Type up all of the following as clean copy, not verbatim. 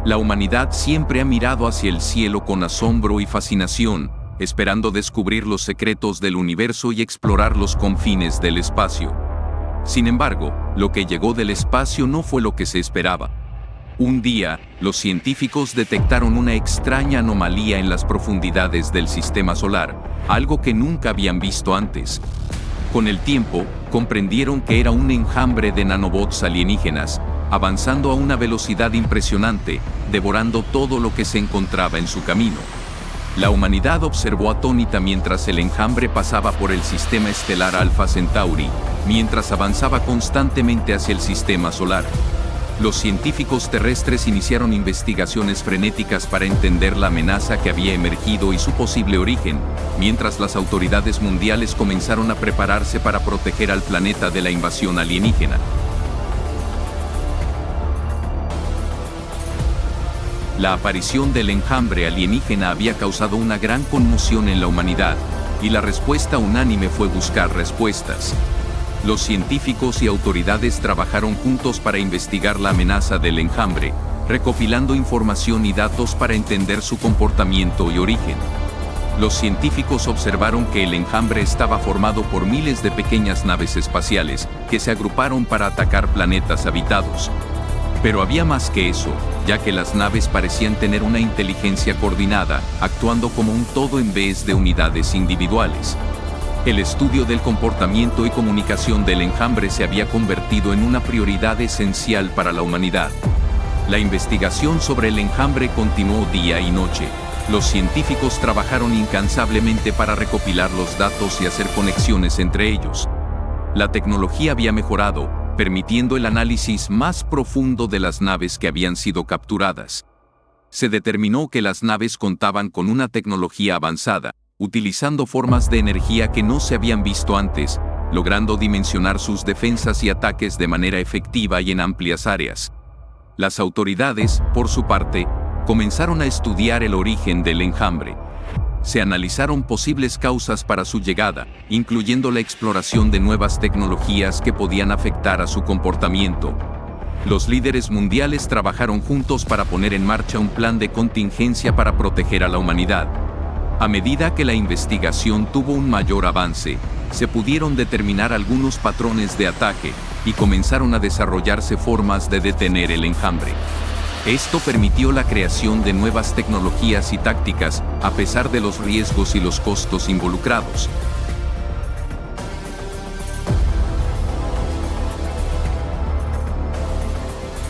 La humanidad siempre ha mirado hacia el cielo con asombro y fascinación, esperando descubrir los secretos del universo y explorar los confines del espacio. Sin embargo, lo que llegó del espacio no fue lo que se esperaba. Un día, los científicos detectaron una extraña anomalía en las profundidades del sistema solar, algo que nunca habían visto antes. Con el tiempo, comprendieron que era un enjambre de nanobots alienígenas, avanzando a una velocidad impresionante, devorando todo lo que se encontraba en su camino. La humanidad observó atónita mientras el enjambre pasaba por el sistema estelar Alpha Centauri, mientras avanzaba constantemente hacia el sistema solar. Los científicos terrestres iniciaron investigaciones frenéticas para entender la amenaza que había emergido y su posible origen, mientras las autoridades mundiales comenzaron a prepararse para proteger al planeta de la invasión alienígena. La aparición del enjambre alienígena había causado una gran conmoción en la humanidad, y la respuesta unánime fue buscar respuestas. Los científicos y autoridades trabajaron juntos para investigar la amenaza del enjambre, recopilando información y datos para entender su comportamiento y origen. Los científicos observaron que el enjambre estaba formado por miles de pequeñas naves espaciales, que se agruparon para atacar planetas habitados. Pero había más que eso, ya que las naves parecían tener una inteligencia coordinada, actuando como un todo en vez de unidades individuales. El estudio del comportamiento y comunicación del enjambre se había convertido en una prioridad esencial para la humanidad. La investigación sobre el enjambre continuó día y noche. Los científicos trabajaron incansablemente para recopilar los datos y hacer conexiones entre ellos. La tecnología había mejorado, permitiendo el análisis más profundo de las naves que habían sido capturadas. Se determinó que las naves contaban con una tecnología avanzada, utilizando formas de energía que no se habían visto antes, logrando dimensionar sus defensas y ataques de manera efectiva y en amplias áreas. Las autoridades, por su parte, comenzaron a estudiar el origen del enjambre. Se analizaron posibles causas para su llegada, incluyendo la exploración de nuevas tecnologías que podían afectar a su comportamiento. Los líderes mundiales trabajaron juntos para poner en marcha un plan de contingencia para proteger a la humanidad. A medida que la investigación tuvo un mayor avance, se pudieron determinar algunos patrones de ataque, y comenzaron a desarrollarse formas de detener el enjambre. Esto permitió la creación de nuevas tecnologías y tácticas, a pesar de los riesgos y los costos involucrados.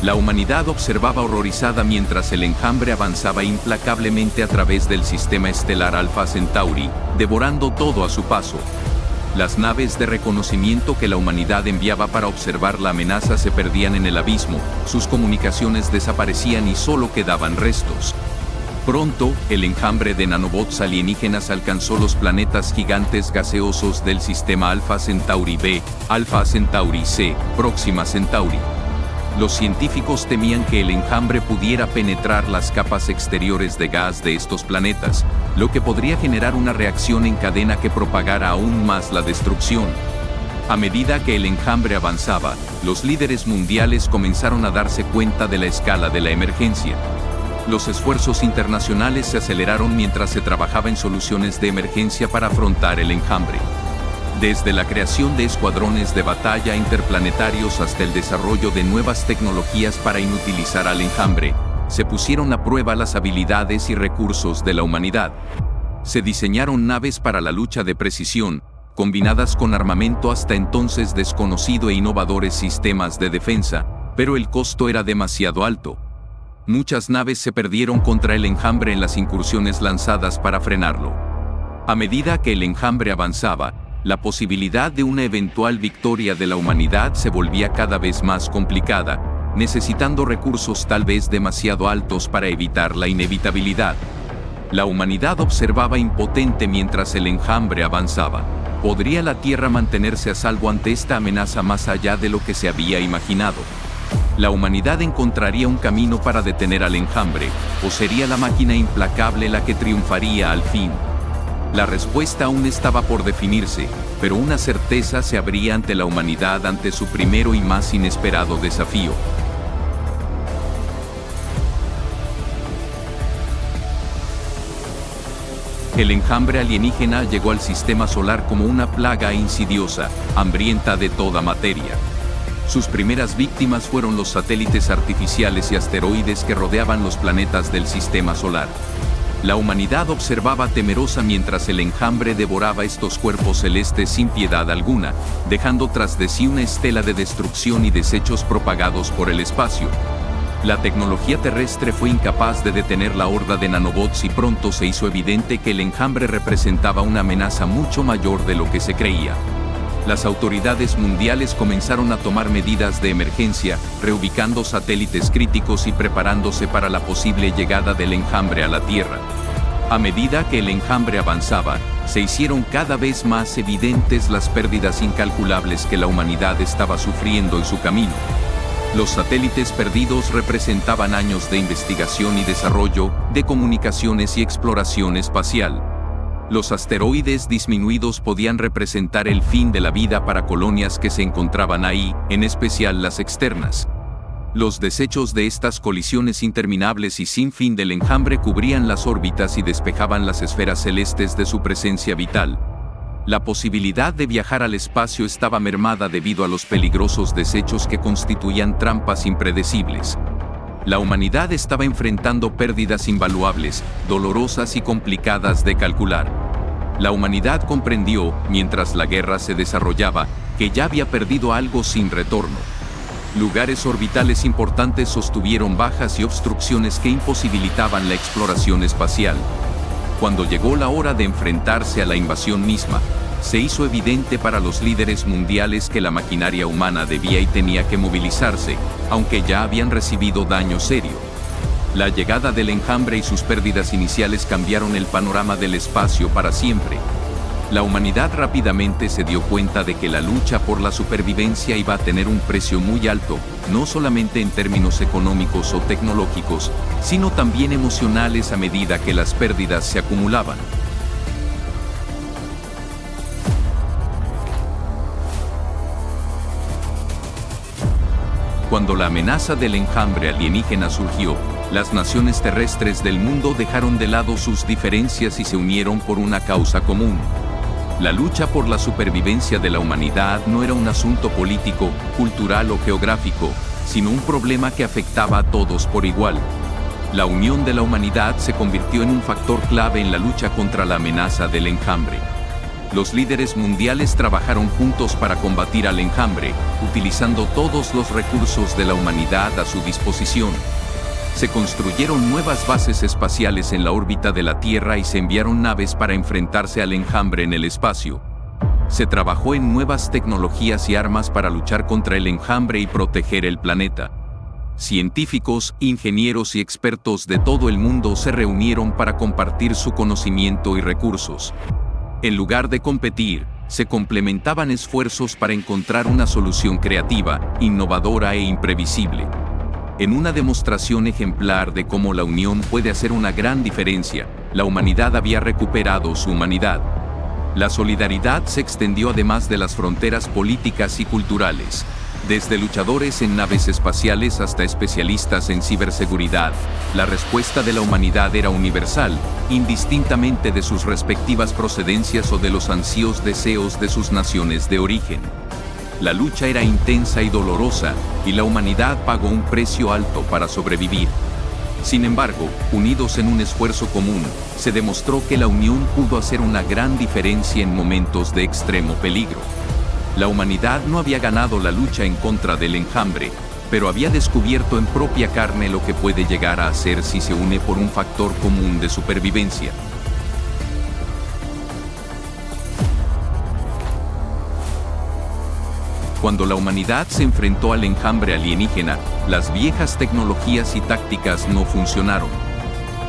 La humanidad observaba horrorizada mientras el enjambre avanzaba implacablemente a través del sistema estelar Alpha Centauri, devorando todo a su paso. Las naves de reconocimiento que la humanidad enviaba para observar la amenaza se perdían en el abismo, sus comunicaciones desaparecían y solo quedaban restos. Pronto, el enjambre de nanobots alienígenas alcanzó los planetas gigantes gaseosos del sistema Alpha Centauri B, Alpha Centauri C, Próxima Centauri. Los científicos temían que el enjambre pudiera penetrar las capas exteriores de gas de estos planetas, lo que podría generar una reacción en cadena que propagara aún más la destrucción. A medida que el enjambre avanzaba, los líderes mundiales comenzaron a darse cuenta de la escala de la emergencia. Los esfuerzos internacionales se aceleraron mientras se trabajaba en soluciones de emergencia para afrontar el enjambre. Desde la creación de escuadrones de batalla interplanetarios hasta el desarrollo de nuevas tecnologías para inutilizar al enjambre, se pusieron a prueba las habilidades y recursos de la humanidad. Se diseñaron naves para la lucha de precisión, combinadas con armamento hasta entonces desconocido e innovadores sistemas de defensa, pero el costo era demasiado alto. Muchas naves se perdieron contra el enjambre en las incursiones lanzadas para frenarlo. A medida que el enjambre avanzaba, la posibilidad de una eventual victoria de la humanidad se volvía cada vez más complicada, necesitando recursos tal vez demasiado altos para evitar la inevitabilidad. La humanidad observaba impotente mientras el enjambre avanzaba. ¿Podría la Tierra mantenerse a salvo ante esta amenaza más allá de lo que se había imaginado? ¿La humanidad encontraría un camino para detener al enjambre, o sería la máquina implacable la que triunfaría al fin? La respuesta aún estaba por definirse, pero una certeza se abría ante la humanidad ante su primero y más inesperado desafío. El enjambre alienígena llegó al sistema solar como una plaga insidiosa, hambrienta de toda materia. Sus primeras víctimas fueron los satélites artificiales y asteroides que rodeaban los planetas del sistema solar. La humanidad observaba temerosa mientras el enjambre devoraba estos cuerpos celestes sin piedad alguna, dejando tras de sí una estela de destrucción y desechos propagados por el espacio. La tecnología terrestre fue incapaz de detener la horda de nanobots y pronto se hizo evidente que el enjambre representaba una amenaza mucho mayor de lo que se creía. Las autoridades mundiales comenzaron a tomar medidas de emergencia, reubicando satélites críticos y preparándose para la posible llegada del enjambre a la Tierra. A medida que el enjambre avanzaba, se hicieron cada vez más evidentes las pérdidas incalculables que la humanidad estaba sufriendo en su camino. Los satélites perdidos representaban años de investigación y desarrollo, de comunicaciones y exploración espacial. Los asteroides disminuidos podían representar el fin de la vida para colonias que se encontraban ahí, en especial las externas. Los desechos de estas colisiones interminables y sin fin del enjambre cubrían las órbitas y despejaban las esferas celestes de su presencia vital. La posibilidad de viajar al espacio estaba mermada debido a los peligrosos desechos que constituían trampas impredecibles. La humanidad estaba enfrentando pérdidas invaluables, dolorosas y complicadas de calcular. La humanidad comprendió, mientras la guerra se desarrollaba, que ya había perdido algo sin retorno. Lugares orbitales importantes sostuvieron bajas y obstrucciones que imposibilitaban la exploración espacial. Cuando llegó la hora de enfrentarse a la invasión misma, se hizo evidente para los líderes mundiales que la maquinaria humana debía y tenía que movilizarse, aunque ya habían recibido daño serio. La llegada del enjambre y sus pérdidas iniciales cambiaron el panorama del espacio para siempre. La humanidad rápidamente se dio cuenta de que la lucha por la supervivencia iba a tener un precio muy alto, no solamente en términos económicos o tecnológicos, sino también emocionales a medida que las pérdidas se acumulaban. Cuando la amenaza del enjambre alienígena surgió, las naciones terrestres del mundo dejaron de lado sus diferencias y se unieron por una causa común. La lucha por la supervivencia de la humanidad no era un asunto político, cultural o geográfico, sino un problema que afectaba a todos por igual. La unión de la humanidad se convirtió en un factor clave en la lucha contra la amenaza del enjambre. Los líderes mundiales trabajaron juntos para combatir al enjambre, utilizando todos los recursos de la humanidad a su disposición. Se construyeron nuevas bases espaciales en la órbita de la Tierra y se enviaron naves para enfrentarse al enjambre en el espacio. Se trabajó en nuevas tecnologías y armas para luchar contra el enjambre y proteger el planeta. Científicos, ingenieros y expertos de todo el mundo se reunieron para compartir su conocimiento y recursos. En lugar de competir, se complementaban esfuerzos para encontrar una solución creativa, innovadora e imprevisible. En una demostración ejemplar de cómo la unión puede hacer una gran diferencia, la humanidad había recuperado su humanidad. La solidaridad se extendió además de las fronteras políticas y culturales. Desde luchadores en naves espaciales hasta especialistas en ciberseguridad, la respuesta de la humanidad era universal, indistintamente de sus respectivas procedencias o de los ansíos deseos de sus naciones de origen. La lucha era intensa y dolorosa, y la humanidad pagó un precio alto para sobrevivir. Sin embargo, unidos en un esfuerzo común, se demostró que la unión pudo hacer una gran diferencia en momentos de extremo peligro. La humanidad no había ganado la lucha en contra del enjambre, pero había descubierto en propia carne lo que puede llegar a hacer si se une por un factor común de supervivencia. Cuando la humanidad se enfrentó al enjambre alienígena, las viejas tecnologías y tácticas no funcionaron.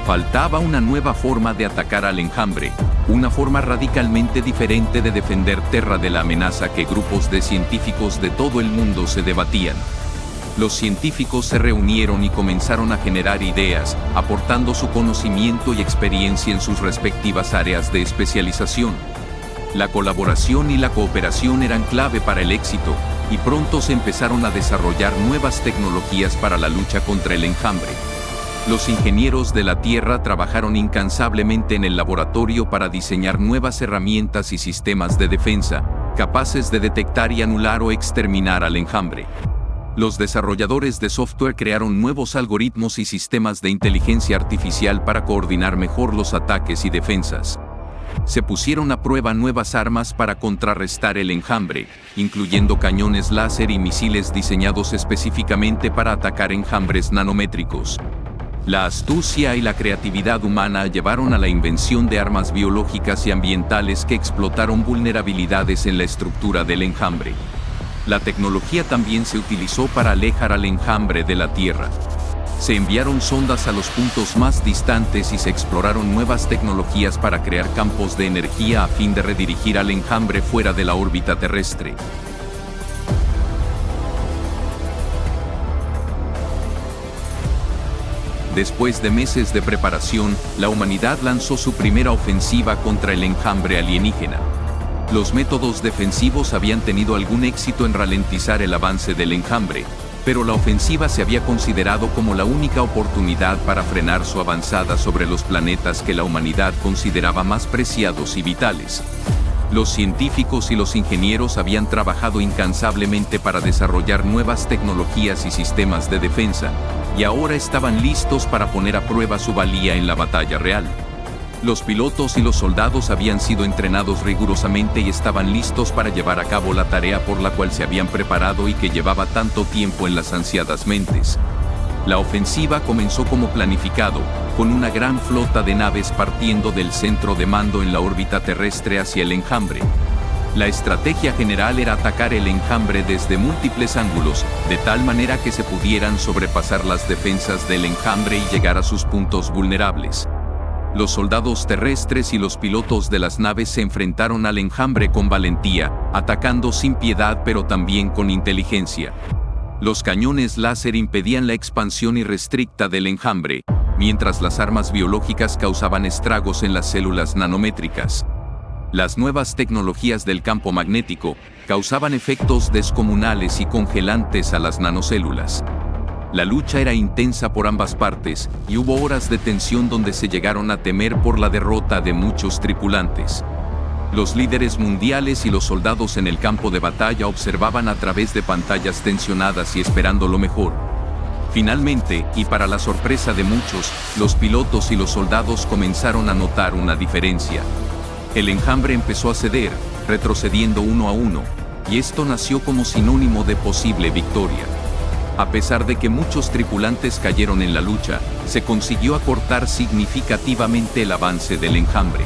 Faltaba una nueva forma de atacar al enjambre, una forma radicalmente diferente de defender Terra de la amenaza que grupos de científicos de todo el mundo se debatían. Los científicos se reunieron y comenzaron a generar ideas, aportando su conocimiento y experiencia en sus respectivas áreas de especialización. La colaboración y la cooperación eran clave para el éxito, y pronto se empezaron a desarrollar nuevas tecnologías para la lucha contra el enjambre. Los ingenieros de la Tierra trabajaron incansablemente en el laboratorio para diseñar nuevas herramientas y sistemas de defensa, capaces de detectar y anular o exterminar al enjambre. Los desarrolladores de software crearon nuevos algoritmos y sistemas de inteligencia artificial para coordinar mejor los ataques y defensas. Se pusieron a prueba nuevas armas para contrarrestar el enjambre, incluyendo cañones láser y misiles diseñados específicamente para atacar enjambres nanométricos. La astucia y la creatividad humana llevaron a la invención de armas biológicas y ambientales que explotaron vulnerabilidades en la estructura del enjambre. La tecnología también se utilizó para alejar al enjambre de la Tierra. Se enviaron sondas a los puntos más distantes y se exploraron nuevas tecnologías para crear campos de energía a fin de redirigir al enjambre fuera de la órbita terrestre. Después de meses de preparación, la humanidad lanzó su primera ofensiva contra el enjambre alienígena. Los métodos defensivos habían tenido algún éxito en ralentizar el avance del enjambre, pero la ofensiva se había considerado como la única oportunidad para frenar su avanzada sobre los planetas que la humanidad consideraba más preciados y vitales. Los científicos y los ingenieros habían trabajado incansablemente para desarrollar nuevas tecnologías y sistemas de defensa, y ahora estaban listos para poner a prueba su valía en la batalla real. Los pilotos y los soldados habían sido entrenados rigurosamente y estaban listos para llevar a cabo la tarea por la cual se habían preparado y que llevaba tanto tiempo en las ansiadas mentes. La ofensiva comenzó como planificado, con una gran flota de naves partiendo del centro de mando en la órbita terrestre hacia el enjambre. La estrategia general era atacar el enjambre desde múltiples ángulos, de tal manera que se pudieran sobrepasar las defensas del enjambre y llegar a sus puntos vulnerables. Los soldados terrestres y los pilotos de las naves se enfrentaron al enjambre con valentía, atacando sin piedad pero también con inteligencia. Los cañones láser impedían la expansión irrestricta del enjambre, mientras las armas biológicas causaban estragos en las células nanométricas. Las nuevas tecnologías del campo magnético causaban efectos descomunales y congelantes a las nanocélulas. La lucha era intensa por ambas partes, y hubo horas de tensión donde se llegaron a temer por la derrota de muchos tripulantes. Los líderes mundiales y los soldados en el campo de batalla observaban a través de pantallas tensionadas y esperando lo mejor. Finalmente, y para la sorpresa de muchos, los pilotos y los soldados comenzaron a notar una diferencia. El enjambre empezó a ceder, retrocediendo uno a uno, y esto nació como sinónimo de posible victoria. A pesar de que muchos tripulantes cayeron en la lucha, se consiguió acortar significativamente el avance del enjambre.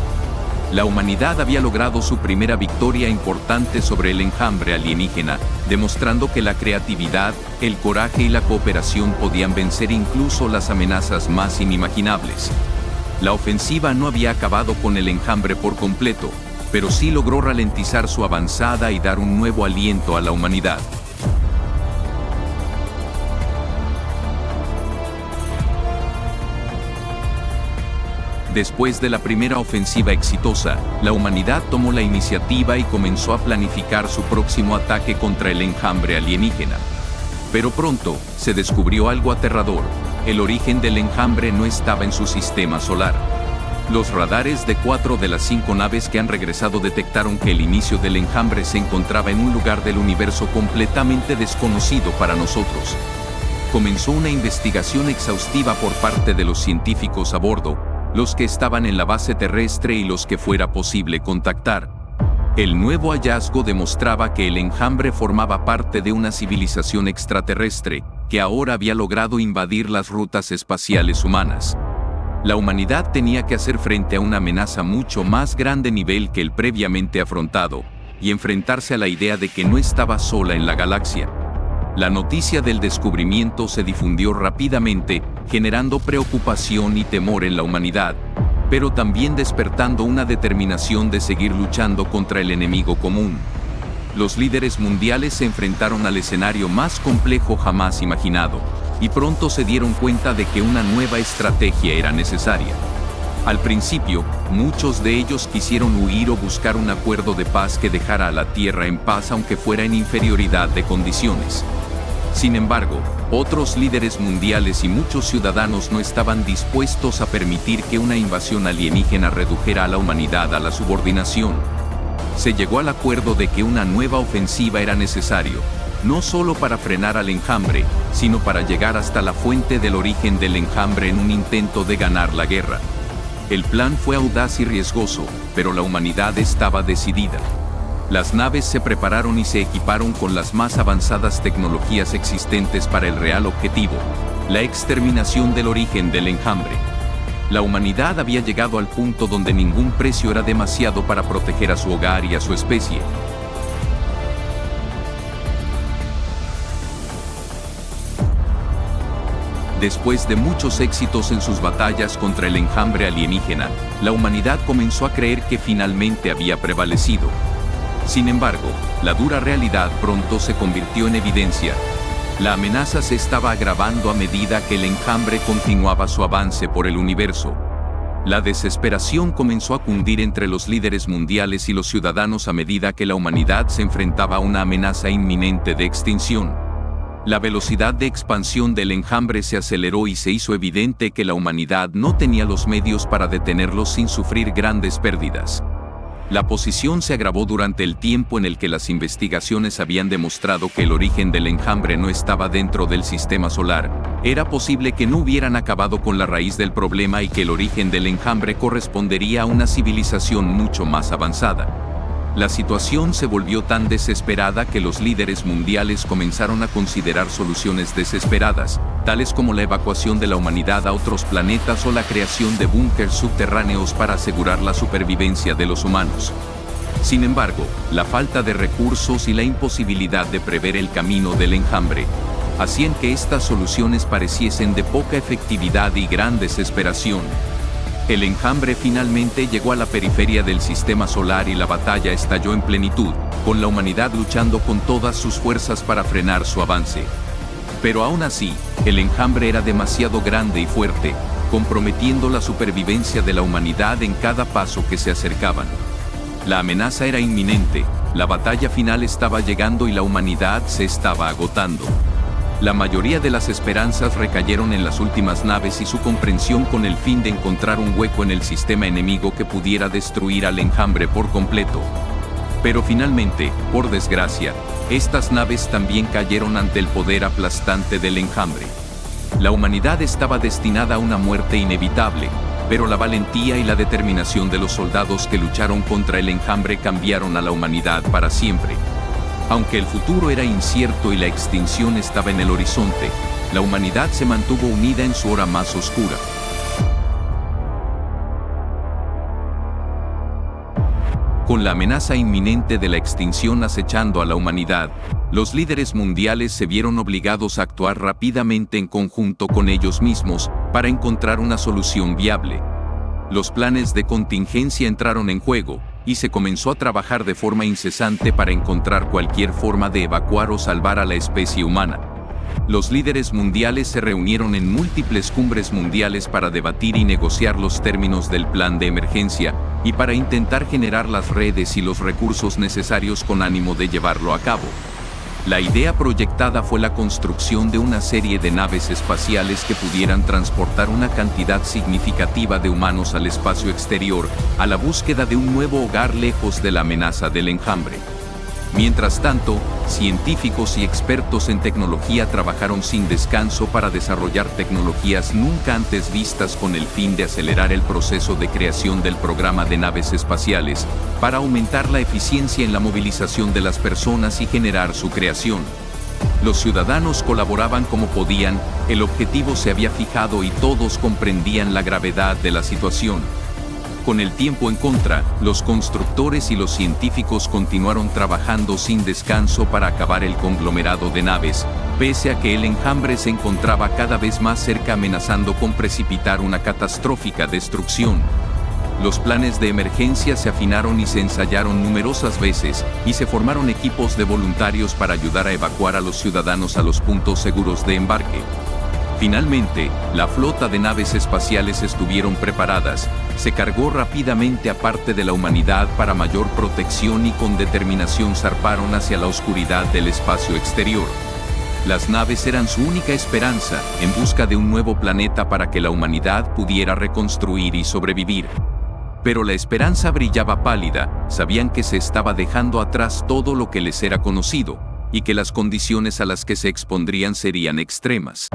La humanidad había logrado su primera victoria importante sobre el enjambre alienígena, demostrando que la creatividad, el coraje y la cooperación podían vencer incluso las amenazas más inimaginables. La ofensiva no había acabado con el enjambre por completo, pero sí logró ralentizar su avanzada y dar un nuevo aliento a la humanidad. Después de la primera ofensiva exitosa, la humanidad tomó la iniciativa y comenzó a planificar su próximo ataque contra el enjambre alienígena. Pero pronto, se descubrió algo aterrador: el origen del enjambre no estaba en su sistema solar. Los radares de 4 de las 5 naves que han regresado detectaron que el inicio del enjambre se encontraba en un lugar del universo completamente desconocido para nosotros. Comenzó una investigación exhaustiva por parte de los científicos a bordo, los que estaban en la base terrestre y los que fuera posible contactar. El nuevo hallazgo demostraba que el enjambre formaba parte de una civilización extraterrestre, que ahora había logrado invadir las rutas espaciales humanas. La humanidad tenía que hacer frente a una amenaza mucho más grande nivel que el previamente afrontado, y enfrentarse a la idea de que no estaba sola en la galaxia. La noticia del descubrimiento se difundió rápidamente, generando preocupación y temor en la humanidad, pero también despertando una determinación de seguir luchando contra el enemigo común. Los líderes mundiales se enfrentaron al escenario más complejo jamás imaginado, y pronto se dieron cuenta de que una nueva estrategia era necesaria. Al principio, muchos de ellos quisieron huir o buscar un acuerdo de paz que dejara a la Tierra en paz aunque fuera en inferioridad de condiciones. Sin embargo, Otros líderes mundiales y muchos ciudadanos no estaban dispuestos a permitir que una invasión alienígena redujera a la humanidad a la subordinación. Se llegó al acuerdo de que una nueva ofensiva era necesario, no solo para frenar al enjambre, sino para llegar hasta la fuente del origen del enjambre en un intento de ganar la guerra. El plan fue audaz y riesgoso, pero la humanidad estaba decidida. Las naves se prepararon y se equiparon con las más avanzadas tecnologías existentes para el real objetivo, la exterminación del origen del enjambre. La humanidad había llegado al punto donde ningún precio era demasiado para proteger a su hogar y a su especie. Después de muchos éxitos en sus batallas contra el enjambre alienígena, la humanidad comenzó a creer que finalmente había prevalecido. Sin embargo, la dura realidad pronto se convirtió en evidencia. La amenaza se estaba agravando a medida que el enjambre continuaba su avance por el universo. La desesperación comenzó a cundir entre los líderes mundiales y los ciudadanos a medida que la humanidad se enfrentaba a una amenaza inminente de extinción. La velocidad de expansión del enjambre se aceleró y se hizo evidente que la humanidad no tenía los medios para detenerlos sin sufrir grandes pérdidas. La posición se agravó durante el tiempo en el que las investigaciones habían demostrado que el origen del enjambre no estaba dentro del sistema solar. Era posible que no hubieran acabado con la raíz del problema y que el origen del enjambre correspondería a una civilización mucho más avanzada. La situación se volvió tan desesperada que los líderes mundiales comenzaron a considerar soluciones desesperadas, tales como la evacuación de la humanidad a otros planetas o la creación de búnkers subterráneos para asegurar la supervivencia de los humanos. Sin embargo, la falta de recursos y la imposibilidad de prever el camino del enjambre hacían que estas soluciones pareciesen de poca efectividad y gran desesperación. El enjambre finalmente llegó a la periferia del sistema solar y la batalla estalló en plenitud, con la humanidad luchando con todas sus fuerzas para frenar su avance. Pero aún así, el enjambre era demasiado grande y fuerte, comprometiendo la supervivencia de la humanidad en cada paso que se acercaban. La amenaza era inminente, la batalla final estaba llegando y la humanidad se estaba agotando. La mayoría de las esperanzas recayeron en las últimas naves y su comprensión con el fin de encontrar un hueco en el sistema enemigo que pudiera destruir al enjambre por completo. Pero finalmente, por desgracia, estas naves también cayeron ante el poder aplastante del enjambre. La humanidad estaba destinada a una muerte inevitable, pero la valentía y la determinación de los soldados que lucharon contra el enjambre cambiaron a la humanidad para siempre. Aunque el futuro era incierto y la extinción estaba en el horizonte, la humanidad se mantuvo unida en su hora más oscura. Con la amenaza inminente de la extinción acechando a la humanidad, los líderes mundiales se vieron obligados a actuar rápidamente en conjunto con ellos mismos para encontrar una solución viable. Los planes de contingencia entraron en juego, y se comenzó a trabajar de forma incesante para encontrar cualquier forma de evacuar o salvar a la especie humana. Los líderes mundiales se reunieron en múltiples cumbres mundiales para debatir y negociar los términos del plan de emergencia, y para intentar generar las redes y los recursos necesarios con ánimo de llevarlo a cabo. La idea proyectada fue la construcción de una serie de naves espaciales que pudieran transportar una cantidad significativa de humanos al espacio exterior, a la búsqueda de un nuevo hogar lejos de la amenaza del enjambre. Mientras tanto, científicos y expertos en tecnología trabajaron sin descanso para desarrollar tecnologías nunca antes vistas con el fin de acelerar el proceso de creación del programa de naves espaciales, para aumentar la eficiencia en la movilización de las personas y generar su creación. Los ciudadanos colaboraban como podían, el objetivo se había fijado y todos comprendían la gravedad de la situación. Con el tiempo en contra, los constructores y los científicos continuaron trabajando sin descanso para acabar el conglomerado de naves, pese a que el enjambre se encontraba cada vez más cerca amenazando con precipitar una catastrófica destrucción. Los planes de emergencia se afinaron y se ensayaron numerosas veces, y se formaron equipos de voluntarios para ayudar a evacuar a los ciudadanos a los puntos seguros de embarque. Finalmente, la flota de naves espaciales estuvieron preparadas, se cargó rápidamente a parte de la humanidad para mayor protección y con determinación zarparon hacia la oscuridad del espacio exterior. Las naves eran su única esperanza, en busca de un nuevo planeta para que la humanidad pudiera reconstruir y sobrevivir. Pero la esperanza brillaba pálida, sabían que se estaba dejando atrás todo lo que les era conocido, y que las condiciones a las que se expondrían serían extremas.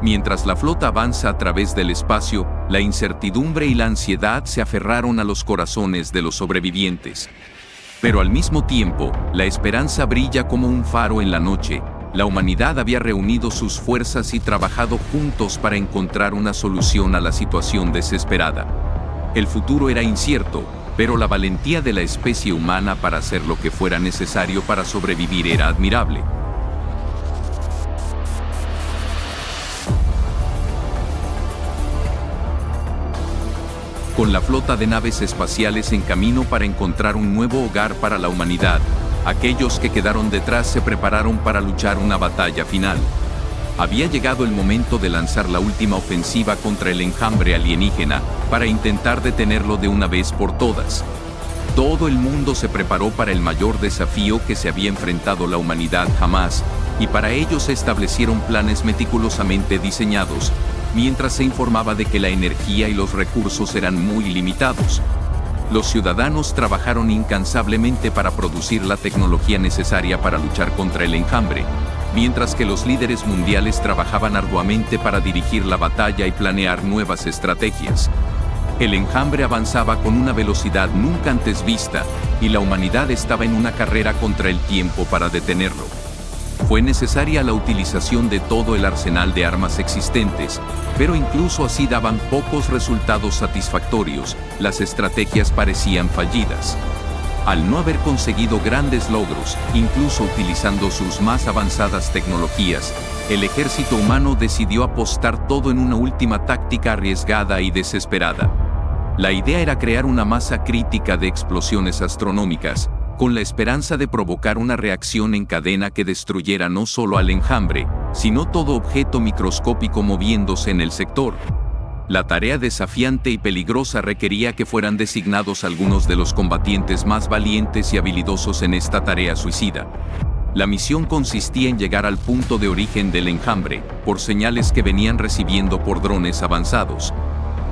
Mientras la flota avanza a través del espacio, la incertidumbre y la ansiedad se aferraron a los corazones de los sobrevivientes. Pero al mismo tiempo, la esperanza brilla como un faro en la noche. La humanidad había reunido sus fuerzas y trabajado juntos para encontrar una solución a la situación desesperada. El futuro era incierto, pero la valentía de la especie humana para hacer lo que fuera necesario para sobrevivir era admirable. Con la flota de naves espaciales en camino para encontrar un nuevo hogar para la humanidad, aquellos que quedaron detrás se prepararon para luchar una batalla final. Había llegado el momento de lanzar la última ofensiva contra el enjambre alienígena, para intentar detenerlo de una vez por todas. Todo el mundo se preparó para el mayor desafío que se había enfrentado la humanidad jamás, y para ello se establecieron planes meticulosamente diseñados, mientras se informaba de que la energía y los recursos eran muy limitados. Los ciudadanos trabajaron incansablemente para producir la tecnología necesaria para luchar contra el enjambre, mientras que los líderes mundiales trabajaban arduamente para dirigir la batalla y planear nuevas estrategias. El enjambre avanzaba con una velocidad nunca antes vista, y la humanidad estaba en una carrera contra el tiempo para detenerlo. Fue necesaria la utilización de todo el arsenal de armas existentes, pero incluso así daban pocos resultados satisfactorios, las estrategias parecían fallidas. Al no haber conseguido grandes logros, incluso utilizando sus más avanzadas tecnologías, el ejército humano decidió apostar todo en una última táctica arriesgada y desesperada. La idea era crear una masa crítica de explosiones astronómicas, con la esperanza de provocar una reacción en cadena que destruyera no solo al enjambre, sino todo objeto microscópico moviéndose en el sector. La tarea desafiante y peligrosa requería que fueran designados algunos de los combatientes más valientes y habilidosos en esta tarea suicida. La misión consistía en llegar al punto de origen del enjambre, por señales que venían recibiendo por drones avanzados.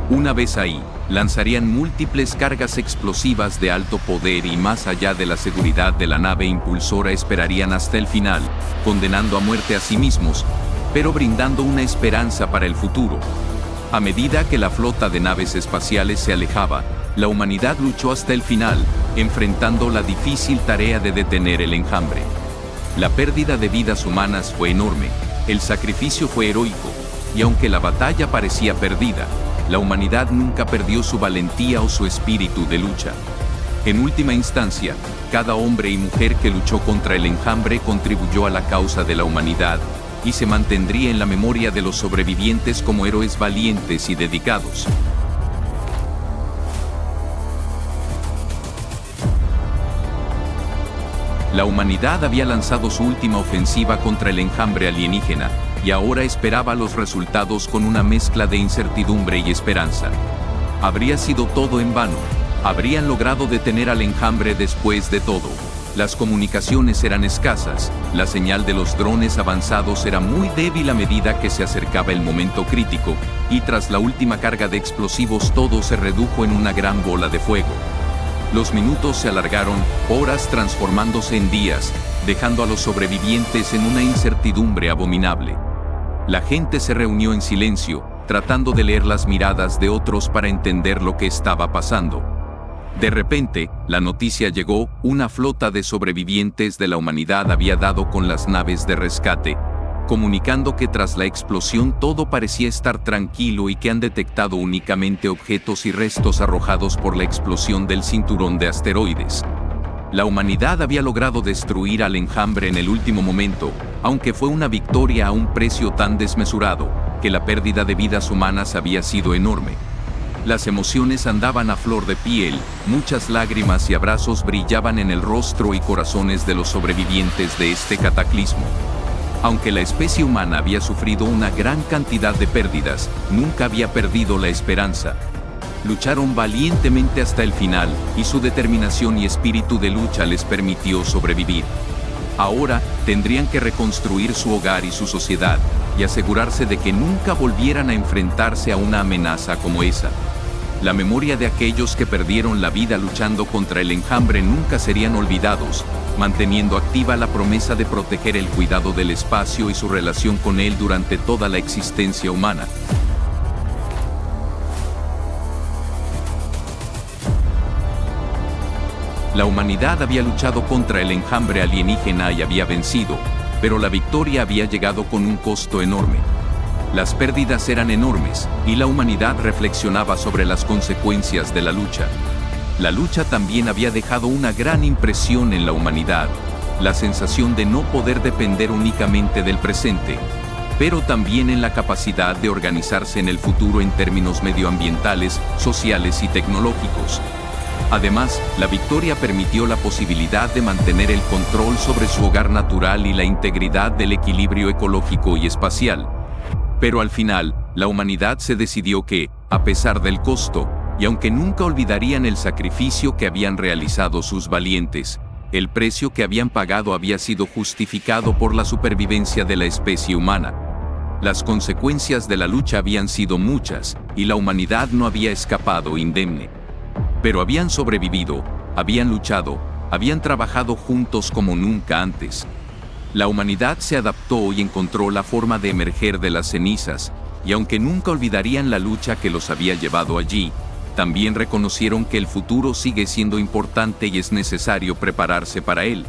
Una vez ahí, lanzarían múltiples cargas explosivas de alto poder y más allá de la seguridad de la nave impulsora esperarían hasta el final, condenando a muerte a sí mismos, pero brindando una esperanza para el futuro. A medida que la flota de naves espaciales se alejaba, la humanidad luchó hasta el final, enfrentando la difícil tarea de detener el enjambre. La pérdida de vidas humanas fue enorme, el sacrificio fue heroico, y aunque la batalla parecía perdida, la humanidad nunca perdió su valentía o su espíritu de lucha. En última instancia, cada hombre y mujer que luchó contra el enjambre contribuyó a la causa de la humanidad, y se mantendría en la memoria de los sobrevivientes como héroes valientes y dedicados. La humanidad había lanzado su última ofensiva contra el enjambre alienígena, y ahora esperaba los resultados con una mezcla de incertidumbre y esperanza. Habría sido todo en vano. Habrían logrado detener al enjambre después de todo. Las comunicaciones eran escasas, la señal de los drones avanzados era muy débil a medida que se acercaba el momento crítico, y tras la última carga de explosivos todo se redujo en una gran bola de fuego. Los minutos se alargaron, horas transformándose en días, dejando a los sobrevivientes en una incertidumbre abominable. La gente se reunió en silencio, tratando de leer las miradas de otros para entender lo que estaba pasando. De repente, la noticia llegó: una flota de sobrevivientes de la humanidad había dado con las naves de rescate, comunicando que tras la explosión todo parecía estar tranquilo y que han detectado únicamente objetos y restos arrojados por la explosión del cinturón de asteroides. La humanidad había logrado destruir al enjambre en el último momento, aunque fue una victoria a un precio tan desmesurado, que la pérdida de vidas humanas había sido enorme. Las emociones andaban a flor de piel, muchas lágrimas y abrazos brillaban en el rostro y corazones de los sobrevivientes de este cataclismo. Aunque la especie humana había sufrido una gran cantidad de pérdidas, nunca había perdido la esperanza. Lucharon valientemente hasta el final, y su determinación y espíritu de lucha les permitió sobrevivir. Ahora, tendrían que reconstruir su hogar y su sociedad, y asegurarse de que nunca volvieran a enfrentarse a una amenaza como esa. La memoria de aquellos que perdieron la vida luchando contra el enjambre nunca serían olvidados, manteniendo activa la promesa de proteger el cuidado del espacio y su relación con él durante toda la existencia humana. La humanidad había luchado contra el enjambre alienígena y había vencido, pero la victoria había llegado con un costo enorme. Las pérdidas eran enormes, y la humanidad reflexionaba sobre las consecuencias de la lucha. La lucha también había dejado una gran impresión en la humanidad, la sensación de no poder depender únicamente del presente, pero también en la capacidad de organizarse en el futuro en términos medioambientales, sociales y tecnológicos. Además, la victoria permitió la posibilidad de mantener el control sobre su hogar natural y la integridad del equilibrio ecológico y espacial. Pero al final, la humanidad se decidió que, a pesar del costo, y aunque nunca olvidarían el sacrificio que habían realizado sus valientes, el precio que habían pagado había sido justificado por la supervivencia de la especie humana. Las consecuencias de la lucha habían sido muchas, y la humanidad no había escapado indemne. Pero habían sobrevivido, habían luchado, habían trabajado juntos como nunca antes. La humanidad se adaptó y encontró la forma de emerger de las cenizas, y aunque nunca olvidarían la lucha que los había llevado allí, también reconocieron que el futuro sigue siendo importante y es necesario prepararse para él.